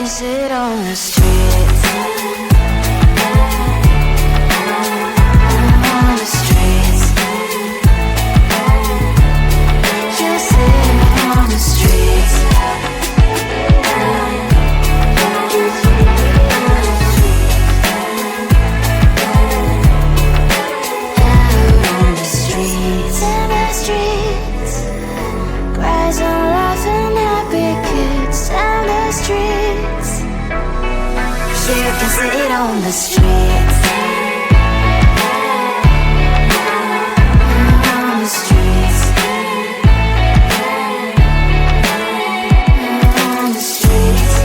can sit on the streets. On the streets. You sit on the streets. Sit on the streets. On the streets. On the streets.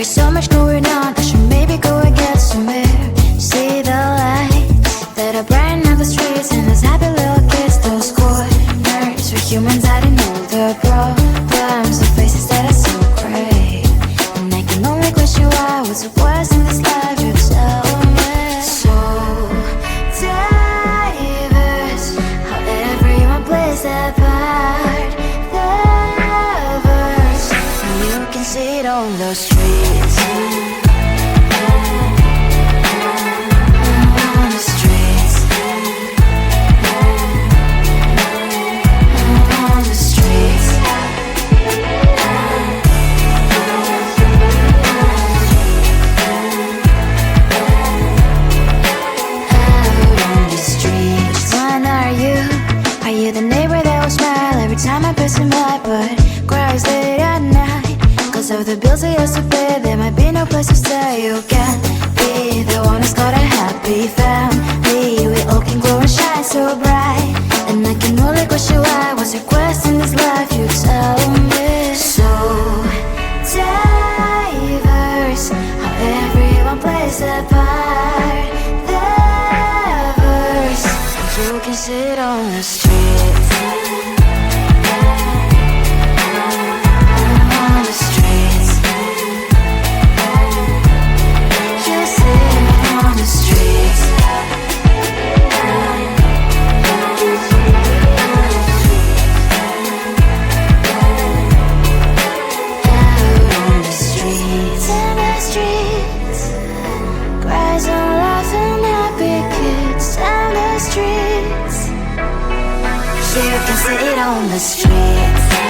There's so much going on, I should maybe go and get some air. See the lights that are brighten up the streets, and those happy little kids, those corners for humans hiding all their problems, the faces that are so great. And I can only question why, what's the worst in this life, you tell me. So diverse, how everyone plays their part. The verse, you can see it on the streets. Of the bills I used to pay, there might be no place to stay. You can be the one who's got a happy family. We all can glow and shine so bright. And I can only question why, what's your quest in this life, you tell me. So diverse, how everyone plays their part. The verse, you can sit on the streets. You can sit on the streets.